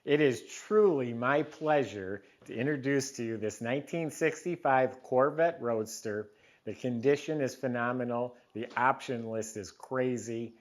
It is truly my pleasure to introduce to you this 1965 Corvette Roadster. The condition is phenomenal. The option list is crazy.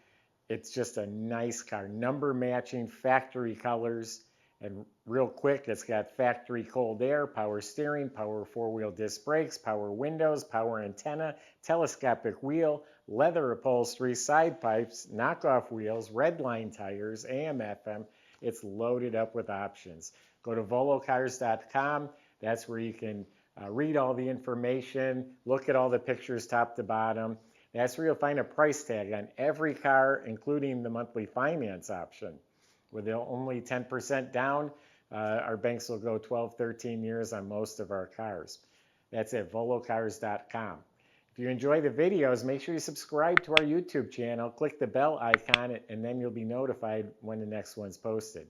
It's just a nice car. Number matching, factory colors. And real quick, it's got factory cold air, power steering, power four-wheel disc brakes, power windows, power antenna, telescopic wheel, leather upholstery, side pipes, knockoff wheels, red line tires, AM, FM. It's loaded up with options. Go to volocars.com. That's where you can read all the information, look at all the pictures top to bottom. That's where you'll find a price tag on every car, including the monthly finance option. With only 10% down, our banks will go 12, 13 years on most of our cars. That's at volocars.com. If you enjoy the videos, make sure you subscribe to our YouTube channel, click the bell icon, and then you'll be notified when the next one's posted.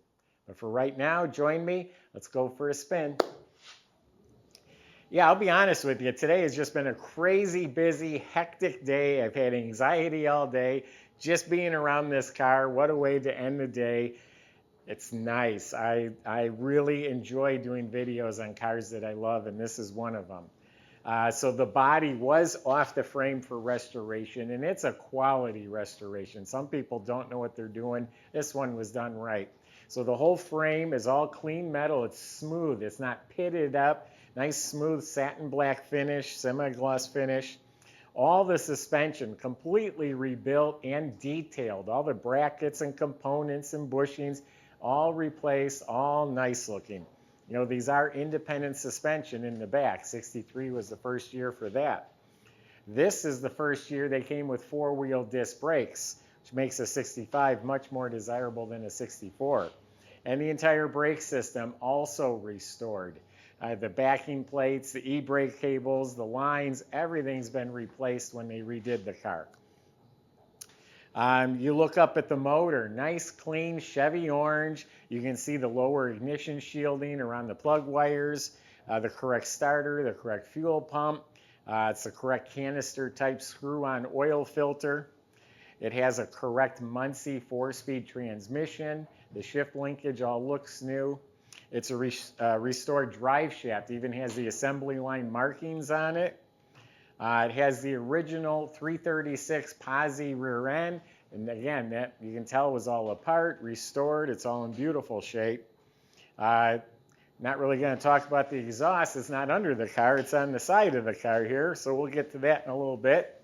But for right now, join me. Let's go for a spin. Yeah, I'll be honest with you. Today has just been a crazy, busy, hectic day. I've had anxiety all day just being around this car. What a way to end the day. It's nice. I really enjoy doing videos on cars that I love, and this is one of them. So the body was off the frame for restoration, and it's a quality restoration. Some people don't know what they're doing. This one was done right. So the whole frame is all clean metal. It's smooth. It's not pitted up. Nice smooth satin black finish, semi-gloss finish. All the suspension completely rebuilt and detailed. All the brackets and components and bushings all replaced, all nice looking. You know, these are independent suspension in the back. 63 was the first year for that. This is the first year they came with four-wheel disc brakes, which makes a 65 much more desirable than a 64. And the entire brake system also restored. The backing plates, the e-brake cables, the lines, everything's been replaced when they redid the car. You look up at the motor, nice clean Chevy orange. You can see the lower ignition shielding around the plug wires, the correct starter, the correct fuel pump. It's the correct canister type screw-on oil filter. It has a correct Muncie 4-speed transmission. The shift linkage all looks new. It's a restored drive shaft. It even has the assembly line markings on it. It has the original 336 posi rear end. And again, that you can tell was all apart, restored. It's all in beautiful shape. Not really going to talk about the exhaust. It's not under the car. It's on the side of the car here. So we'll get to that in a little bit.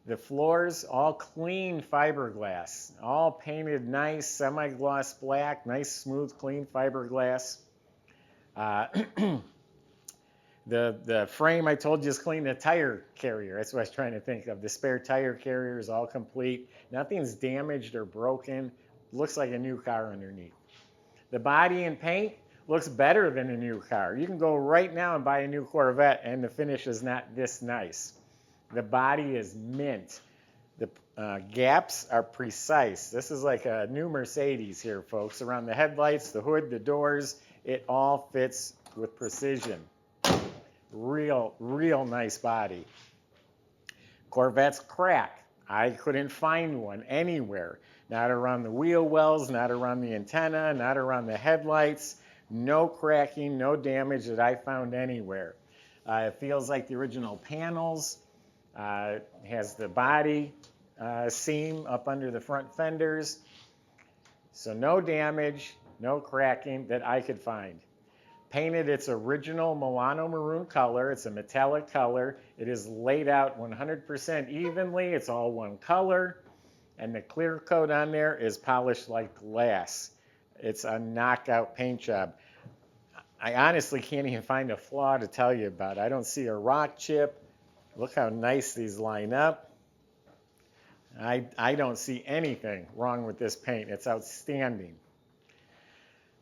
The floors, all clean fiberglass, all painted nice, semi-gloss black, nice, smooth, clean fiberglass. The frame I told you is clean. The tire carrier, that's what I was trying to think of. The spare tire carrier is all complete. Nothing's damaged or broken. Looks like a new car underneath. The body and paint looks better than a new car. You can go right now and buy a new Corvette, and the finish is not this nice. The body is mint. The gaps are precise. This is like a new Mercedes here, folks. Around the headlights, the hood, the doors, it all fits with precision. Real nice body. Corvette's crack. I couldn't find one anywhere. Not around the wheel wells, not around the antenna, not around the headlights. No cracking, no damage that I found anywhere. It feels like the original panels. Has the body seam up under the front fenders. So no damage, no cracking that I could find. Painted its original Milano Maroon color. It's a metallic color. It is laid out 100% evenly. It's all one color. And the clear coat on there is polished like glass. It's a knockout paint job. I honestly can't even find a flaw to tell you about. I don't see a rock chip. Look how nice these line up. I don't see anything wrong with this paint. It's outstanding.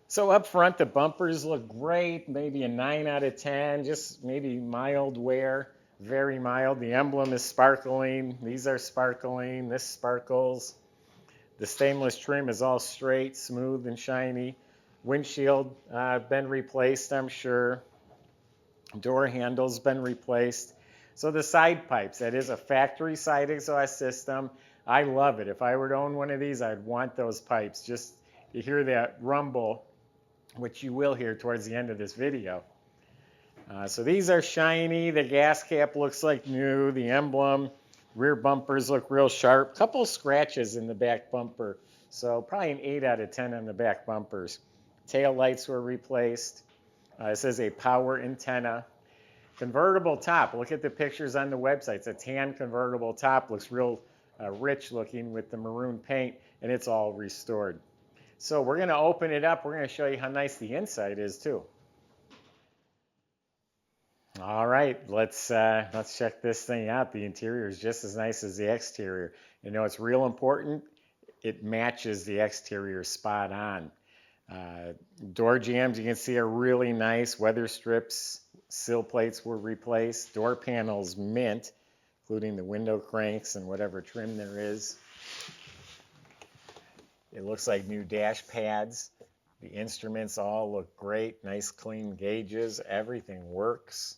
So up front, the bumpers look great, maybe a 9 out of 10, just maybe mild wear, very mild. The emblem is sparkling. These are sparkling. This sparkles. The stainless trim is all straight, smooth, and shiny. Windshield been replaced, I'm sure. Door handles been replaced. So the side pipes, that is a factory side exhaust system. I love it. If I were to own one of these, I'd want those pipes. Just you hear that rumble, which you will hear towards the end of this video. So these are shiny. The gas cap looks like new. The emblem, rear bumpers look real sharp. Couple scratches in the back bumper. So probably an 8 out of 10 on the back bumpers. Tail lights were replaced. This is a power antenna. Convertible top. Look at the pictures on the website. It's a tan convertible top. Looks real rich looking with the maroon paint, and it's all restored. So we're going to open it up. We're going to show you how nice the inside is too. All right, let's check this thing out. The interior is just as nice as the exterior. You know, it's real important. It matches the exterior spot on. Door jambs, you can see, are really nice. Weather strips, sill plates were replaced. Door panels mint, including the window cranks and whatever trim there is. It looks like new dash pads. The instruments all look great. Nice clean gauges. Everything works.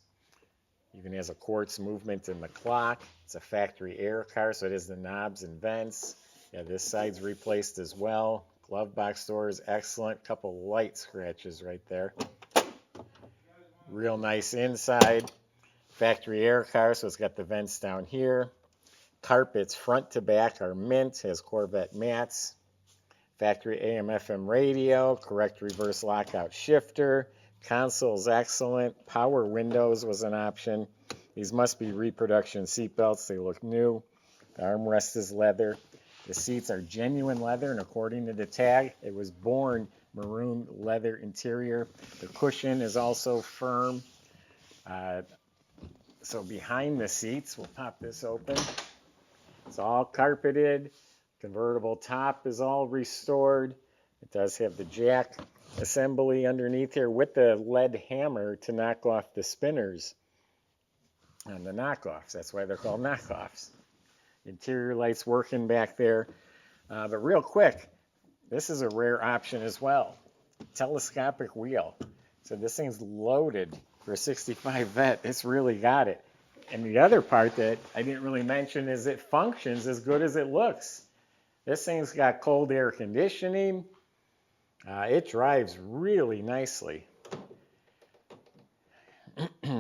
Even has a quartz movement in the clock. It's a factory air car, so it has the knobs and vents. Yeah, this side's replaced as well. Glove box door is excellent. Couple light scratches right there. Real nice inside. Factory air car, so it's got the vents down here. Carpets front to back are mint. Has Corvette mats. Factory AM/FM radio. Correct reverse lockout shifter. Console's excellent. Power windows was an option. These must be reproduction seat belts. They look new. The armrest is leather. The seats are genuine leather, and according to the tag, it was born maroon leather interior. The cushion is also firm. So behind the seats, we'll pop this open. It's all carpeted. Convertible top is all restored. It does have the jack assembly underneath here with the lead hammer to knock off the spinners on the knockoffs. That's why they're called knockoffs. Interior lights working back there. But real quick, this is a rare option as well. Telescopic wheel. So this thing's loaded for a 65 Vet. It's really got it. And the other part that I didn't really mention is it functions as good as it looks. This thing's got cold air conditioning. It drives really nicely.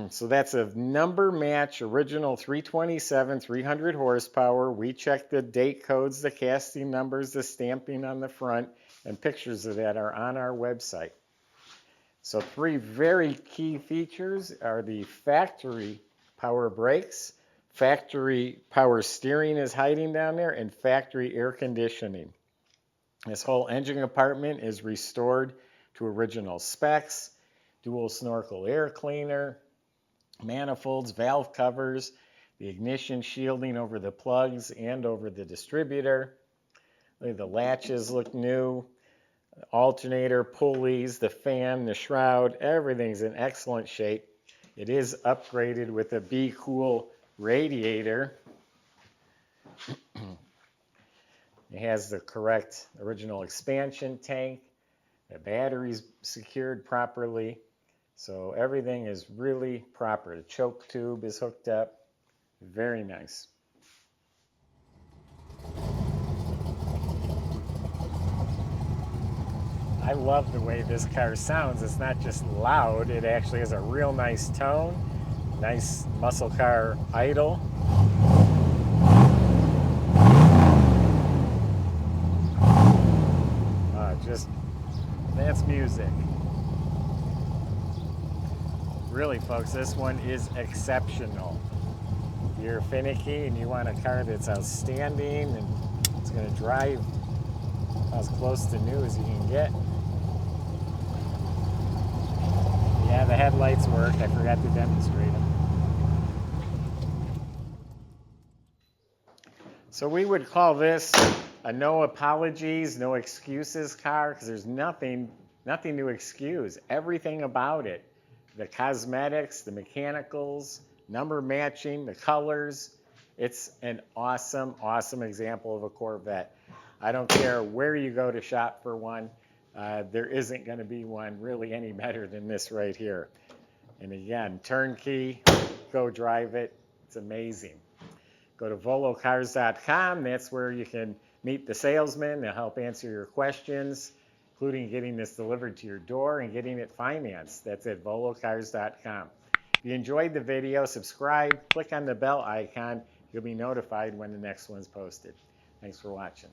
So that's a number match, original 327, 300 horsepower. We checked the date codes, the casting numbers, the stamping on the front, and pictures of that are on our website. So 3 very key features are the factory power brakes, factory power steering is hiding down there, and factory air conditioning. This whole engine compartment is restored to original specs. Dual snorkel air cleaner, manifolds, valve covers, the ignition shielding over the plugs and over the distributor. The latches look new. Alternator, pulleys, the fan, the shroud, everything's in excellent shape. It is upgraded with a Be Cool radiator. It has the correct original expansion tank. The battery's secured properly. So everything is really proper. The choke tube is hooked up. Very nice. I love the way this car sounds. It's not just loud, it actually has a real nice tone. Nice muscle car idle. That's music. Really, folks, this one is exceptional. If you're finicky and you want a car that's outstanding and it's going to drive as close to new as you can get. Yeah, the headlights work. I forgot to demonstrate them. So we would call this a no apologies, no excuses car, because there's nothing to excuse. Everything about it, the cosmetics, the mechanicals, number matching, the colors, it's an awesome, awesome example of a Corvette. I don't care where you go to shop for one, there isn't going to be one really any better than this right here. And again, turnkey, go drive it, it's amazing. Go to volocars.com, that's where you can meet the salesman, they'll help answer your questions. including getting this delivered to your door and getting it financed. That's at volocars.com. If you enjoyed the video, subscribe, click on the bell icon. You'll be notified when the next one's posted. Thanks for watching.